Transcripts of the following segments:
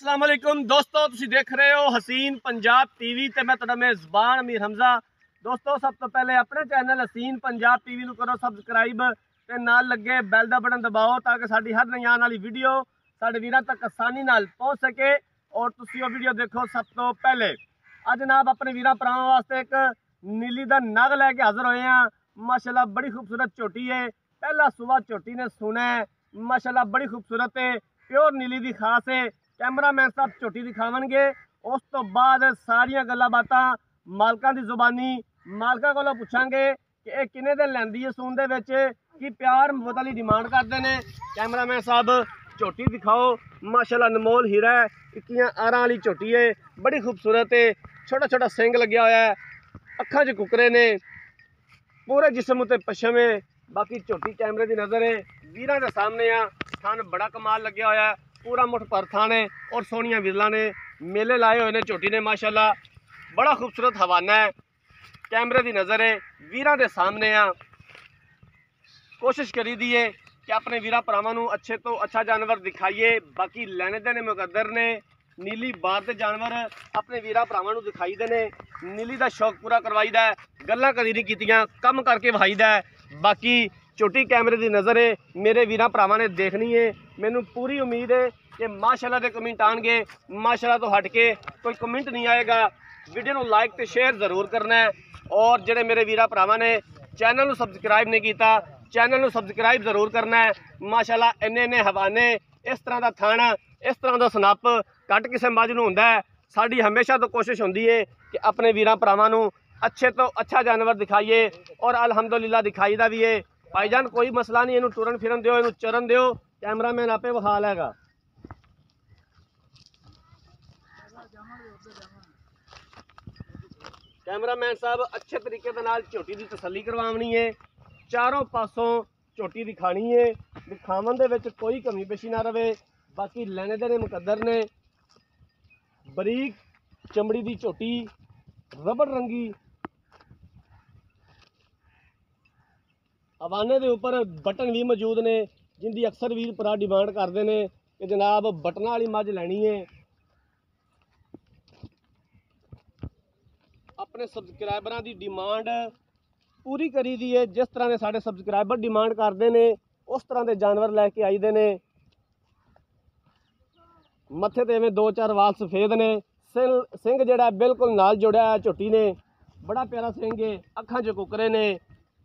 अस्सलाम वालेकुम दोस्तों, तुसी देख रहे हो हसीन पंजाब टीवी ते मैं तुहाडा मेज़बान अमीर हमजा। दोस्तों, सब तो पहले अपने चैनल हसीन पंजाब टीवी नूं करो सबसक्राइब ते नाल लगे बैल दा बटन दबाओ ताकि साडी हर नई आने वाली वीडियो साडे वीरां तक आसानी नाल पहुंच सके और तुसी वो वीडियो देखो सब तो पहले। अज जनाब अपने वीरां भरावां वास्ते एक नीली दा नग लैके हाजिर होए हैं। माशाल्लाह बड़ी खूबसूरत झोटी है, पहला सुबह झोटी ने सुना है। माशाल्लाह बड़ी खूबसूरत है, प्योर नीली दी खास है। कैमरामैन साहब झोटी दिखावणगे, उस तो बाद सारिया गल्लां बातां मालकां दी जुबानी मालकां कोलों पुछांगे कि यह किन्ने दिन लैंदी है सून दे विच, कि प्यार मुहब्बत वाली डिमांड करते हैं। कैमरामैन साहब झोटी दिखाओ। माशाल्लाह अनमोल हीरा है, 21 वाली झोटी है, बड़ी खूबसूरत है। छोटा छोटा सिंग लग्या होया है, अखां च कुकरे ने, पूरे जिस्म उत्ते पशम है। बाकी झोटी कैमरे की नज़र है, वीरां दे सामने आ। थन बड़ा कमाल लग्या होया है, पूरा मुठ पर थान है और सोहनिया विरला ने मेले लाए हुए ने। झोटी ने माशाल्लाह बड़ा खूबसूरत हवाना है, कैमरे की नज़र है, वीरां दे सामने आ। कोशिश करी दी है कि अपने वीरा भरावां नूं अच्छे तो अच्छा जानवर दिखाइए। बाकी लैने देने मुकद्दर ने, नीली बार के जानवर अपने वीरा भरावां नूं दिखाई दे ने। नीली का शौक पूरा करवाईदा है, गल्लां कदी नहीं कीतियां, कम करके वहाईदा है। बाकी झोटी कैमरे की नज़र है, मेरे वीरा भरावां ने देखनी है। मैनू पूरी उम्मीद है कि माशाल्लाह के कमेंट आएंगे। माशाल्लाह तो हट के कोई कमेंट नहीं आएगा। वीडियो को लाइक तो शेयर जरूर करना है, और जेडे मेरे वीरा भरावां ने चैनल को सबसक्राइब नहीं किया, चैनल को सबसक्राइब जरूर करना है। माशाल्लाह इन्ने इन्ने हवाने, इस तरह का थाना, इस तरह का सनप घट किसी मझ नूं हुंदा है। साडी हमेशा तो कोशिश होंदी है कि अपने वीरां भरावां नूं अच्छे तो अच्छा जानवर दिखाइए, और अलहमदुलिल्लाह दिखाईदा भी है। भाईजान कोई मसला नहीं, इनू टुरन फिरन दिओ, इनू चरन दिओ, कैमरामैन आपे विखा लेगा। कैमरामैन साहब अच्छे तरीके दे नाल झोटी की तसल्ली करवानी है, चारों पासों झोटी दिखानी है, दिखावन दे विच कोई कमी पेशी ना रहे। बाकी लैने देने मुकद्दर ने, बरीक चमड़ी की झोटी, रबड़ रंगी, हवाने के उपर बटन भी मौजूद ने, जिंदी अक्सर वीर भरा डिमांड करते हैं कि जनाब बटन वाली मझ लैनी है। अपने सबसक्राइबरां की डिमांड पूरी करी दी है। जिस तरह के साढ़े सबसक्राइबर डिमांड करते हैं उस तरह के जानवर लैके आईदे ने। मत्थे ते इवें 2-4 वाल सफेद ने, सिंह जिहड़ा बिल्कुल नाल जुड़िया है झोटी ने, बड़ा प्यारा सिंह है, अखां च कुकरे ने।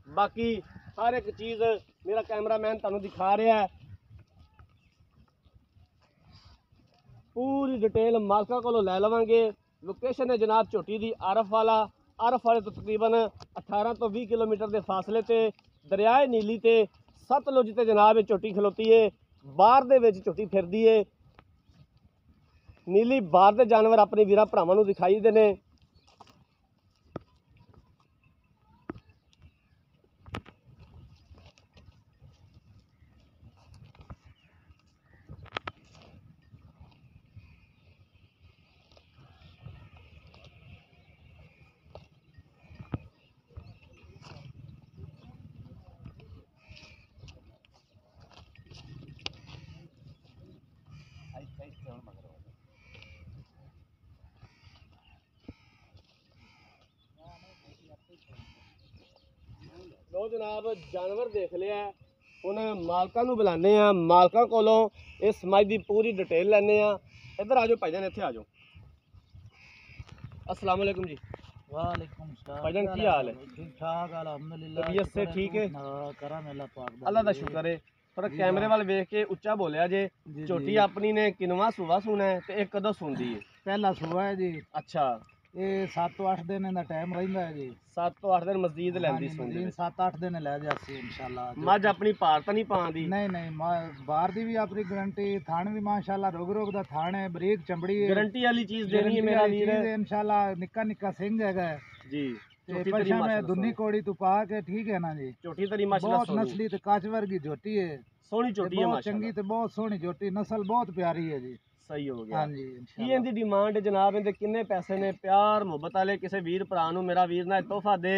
बाकी हर एक चीज़ मेरा कैमरामैन तुहानूं दिखा रहा है। पूरी डिटेल मालका कोलों लै लवांगे। लोकेशन है जनाब झोटी की आरफ वाला तो तकरीबन 18 तो 20 किलोमीटर के फासले ते दरियाए नीली ते सतलुज ते जनाब झोटी खलोती है। बाहर दे विच झोटी फिरदी है। नीली बार के जानवर अपने वीरां भरावां नूं दिखाई देने। लो जनाब जानवर देख लिया, हुण मालकां नूं बुलाने आ, मालकां कोलों इस मझ की पूरी डिटेल लैने आ। इधर आ जाओ भाईजान, इत्थे आ जाओ। अस्सलाम वालेकुम जी। वालेकुम सलाम। भाईजान की हाल है? ठीक ठाक अल्हम्दुलिल्लाह। तबीयत से ठीक है? करम अल्लाह पाक दा। अल्लाह का शुक्र है। थोड़ा कैमरे वाल वेख के उच्चा बोलिया जे। झोटी अपनी ने किनवा सूबा सुना है ते एक कदों सुनदी है? पहला सुबह है जी। अच्छा, ये 7-8 दिन का टाइम रहिंदा है जी। 7 तो 8 दिन मस्जिद लैंदी सुनदी। 7-8 दिन लै जासी इंशाल्लाह। मझ अपनी पार तो नहीं पांदी? नहीं बाहर दी भी अपनी गारंटी, थान भी माशाल्लाह रोग दा थान है, बरीक चमड़ी है, गारंटी वाली चीज देनी है मेरा वीर इंशाल्लाह। निक्का निक्का सिंह हैगा जी। पशा में दुन्नी कोड़ी तू पा के, ठीक है ना जी। झोटी तेरी माशाल्लाह बहुत नस्ली ते काच वर्गी झोटी है, सोहनी झोटी है, बहुत चंगी ते बहुत सोहनी झोटी, नस्ल बहुत प्यारी है जी। सही हो गया। हाँ जी की इनकी डिमांड जनाब, इनके किन्ने पैसे ने? प्यार मुहब्बत वाले किसी वीर भरा नूं मेरा वीर ना तोहफा दे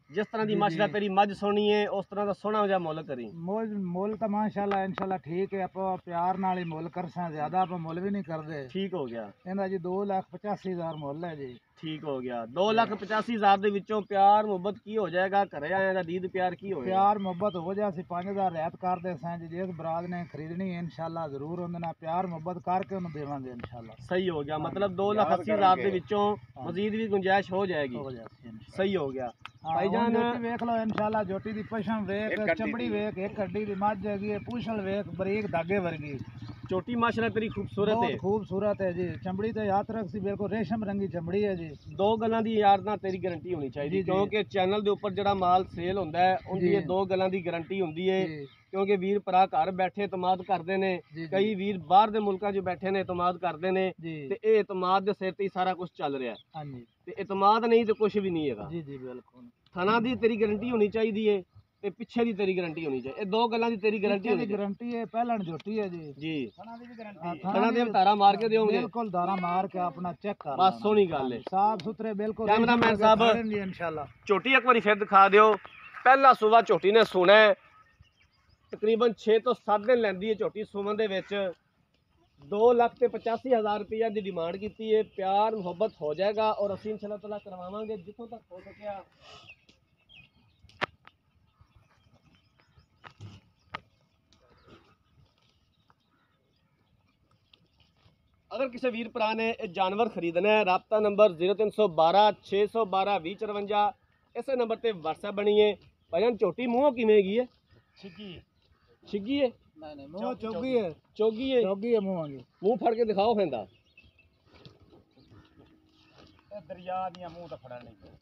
जिस तरह की जी, माशाल्लाह जी। तेरी मझ सोनी है उस तरह का सोना जिहा मुल करी। मुल तो माशाल्लाह इंशाल्लाह ठीक है, आप प्यार नाल ही मुल कर सा, ज्यादा आप मुल भी नहीं करते। ठीक हो गया, ਇਹਦਾ ਜੀ 2,85,000 ਮੁੱਲ ਹੈ ਜੀ। ठीक हो गया। 2,85,000 ਦੇ ਵਿੱਚੋਂ ਪਿਆਰ ਮੁਹੱਬਤ ਕੀ ਹੋ ਜਾਏਗਾ? ਘਰੇ ਆਇਆ ਦਾ ਦੀਦ ਪਿਆਰ ਕੀ ਹੋਏਗਾ? ਪਿਆਰ ਮੁਹੱਬਤ ਹੋ ਜਾ, ਅਸੀਂ 5,000 ਰਹਿਤ ਕਰਦੇ ਸਾਂ ਜੀ। ਜਿਸ ਬਰਾਤ ਨੇ ਖਰੀਦਣੀ ਹੈ ਇਨਸ਼ਾਅੱਲਾ ਜ਼ਰੂਰ ਉਹਦੇ ਨਾਲ ਪਿਆਰ ਮੁਹੱਬਤ ਕਰਕੇ ਉਹਨੂੰ ਦੇਵਾਂਗੇ ਇਨਸ਼ਾਅੱਲਾ। सही हो गया, मतलब 2,80,000 ਦੇ ਵਿੱਚੋਂ ਮਜ਼ੀਦ ਵੀ ਗੁੰਜਾਇਸ਼ ਹੋ ਜਾएगी। ਹੋ ਜਾ ਸੀ ਇਨਸ਼ਾਅੱਲਾ। सही हो गया ਭਾਈਜਾਨ ਭਾਈਜਾਨ। ਵੇਖ ਲਓ ਇਨਸ਼ਾਅੱਲਾ, ਜੋਟੀ ਦੀ ਪਛਮ ਵੇਖ, ਚਮੜੀ ਵੇਖ, ਇੱਕ ਹੱਡੀ ਦੀ ਮੱਝ ਹੈਗੀ ਹੈ, ਪੂਛਲ ਵੇਖ ਬਰੀਕ ਧਾਗੇ ਵਰਗੀ, छोटी माशाल्लाह तेरी खूबसूरत ਬਹੁਤ है। ਖੂਬਸੂਰਤ ਹੈ ਜੀ। ਚਮੜੀ ਤੇ ਯਾਦ ਰੱਖ ਸੀ, ਬਿਲਕੁਲ ਰੇਸ਼ਮ ਰੰਗੀ ਚਮੜੀ ਹੈ ਜੀ। ਦੋ ਗੱਲਾਂ ਦੀ ਯਾਰ ਨਾਲ ਤੇਰੀ ਗਾਰੰਟੀ ਹੋਣੀ ਚਾਹੀਦੀ, ਜੀ, ਜੀ। ਕਿਉਂਕਿ ਚੈਨਲ ਦੇ ਉੱਪਰ ਜਿਹੜਾ ਮਾਲ ਸੇਲ ਹੁੰਦਾ ਹੈ ਉਹਦੀ ਜੀ। ਇਹ ਦੋ ਗੱਲਾਂ ਦੀ ਗਾਰੰਟੀ ਹੁੰਦੀ ਹੈ। ਜੀ ਕਿਉਂਕਿ ਵੀਰ ਭਰਾ ਘਰ ਬੈਠੇ ਇਤਮਾਦ ਕਰਦੇ ਨੇ, ਜੀ, ਜੀ। ਕਈ ਵੀਰ ਬਾਹਰ ਦੇ ਮੁਲਕਾਂ 'ਚ ਬੈਠੇ ਨੇ ਇਤਮਾਦ ਕਰਦੇ ਨੇ, ਜੀ ਤੇ ਇਹ ਇਤਮਾਦ ਦੇ ਸਿਰ ਤੇ ਹੀ ਸਾਰਾ ਕੁਝ ਚੱਲ ਰਿਹਾ ਹੈ। ਹਾਂਜੀ ਤੇ ਇਤਮਾਦ ਨਹੀਂ ਤੇ ਕੁਝ ਵੀ ਨਹੀਂ ਹੈਗਾ। ਜੀ ਜੀ ਬਿਲਕੁਲ। ਥਣਾ ਦੀ ਤੇਰੀ ਗਾਰੰਟੀ ਹੋਣੀ ਚਾਹੀਦੀ ਹੈ ਤੇ ਪਿੱਛੇ ਦੀ ਤੇਰੀ ਗਾਰੰਟੀ ਹੋਣੀ ਚਾਹੀਦੀ। ਇਹ ਦੋ ਗੱਲਾਂ ਦੀ ਤੇਰੀ ਗਾਰੰਟੀ ਹੋਣੀ ਦੀ ਚਾਹੀਦੀ ਗਾਰੰਟੀ ਹੈ, ਪਹਿਲਣ ਜੋਟੀ ਹੈ ਜੀ। ਜੀ। ਥਣਾ ਦੀ ਵੀ ਥਣਾ ਦੇ ਧਾਰਾ ਮਾਰ ਕੇ ਦਿਓਗੇ? ਬਿਲਕੁਲ ਧਾਰਾ ਮਾਰ ਕੇ ਆਪਣਾ ਚੈੱਕ ਕਰ ਬਸ ਸੋਹਣੀ ਗੱਲ ਹੈ। ਸਾਫ ਸੁਥਰੇ ਬਿਲकुल। ਕੈਮਰਾਮੈਨ ਸਾਹਿਬ इंशाल्लाह ਝੋਟੀ ਇੱਕ ਵਾਰੀ ਫਿਰ ਦਿਖਾ ਦਿਓ। ਪਹਿਲਾ ਸੂਆ ਝੋਟੀ ਨੇ ਸੁਣਾ ਹੈ, ਤਕਰੀਬਨ 6 ਤੋਂ 7 ਦਿਨ ਲੈਂਦੀ ਹੈ ਝੋਟੀ ਸੁਮਨ ਦੇ ਵਿੱਚ। 2,85,000 ਰੁਪਇਆ ਦੀ ਡਿਮਾਂਡ ਕੀਤੀ ਹੈ। ਪਿਆਰ ਮੁਹੱਬਤ ਹੋ ਜਾਏਗਾ ਔਰ ਅਸੀਂ ਇਨਸ਼ਾਅੱਲਾਹ ਤਾਲਾ ਕਰਵਾਵਾਂਗੇ ਜਿੱਥੋਂ ਤੱਕ ਹੋ ਸਕਿਆ। अगर किसी वीर भरा ने ये जानवर खरीदना है, राबता नंबर 0312 612 2054, इस नंबर पर व्हाट्सएप बनी है। भाईजान झोटी मूँहों किमें गई है? छिगी है? नहीं नहीं मुंह चौगी है, चौगी है? चौगी है मुंह की। मूँह फड़ के दिखाओ फेंदा। दरिया दियां मुंह तो फड़ा नहीं।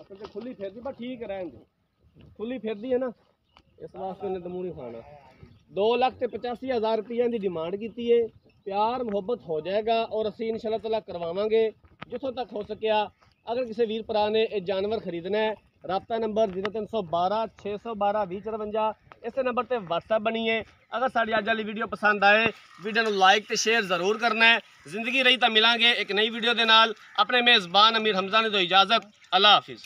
असल तो खुली फिरती पर ठीक है, रहन दो। खुली फिरती है ना, इस वास्ते उन्हें दमू नहीं खाना। 2,85,000 रुपया की डिमांड की है। प्यार मुहब्बत हो जाएगा और असी इंशाल्लाह ताला करवावांगे जिथों तक हो सकिया। अगर किसी वीर भरा ने ये जानवर खरीदना है, राबता नंबर 0312 612 2054, इस नंबर पर व्हाट्सएप बनी है। अगर साड़ी अज वाली वीडियो पसंद आए, वीडियो को लाइक तो शेयर जरूर करना है। जिंदगी रही तो मिलांगे एक नई वीडियो के नाल। अपने मेज़बान अमीर हमजा ने दो इजाज़त। अल्लाह हाफिज़।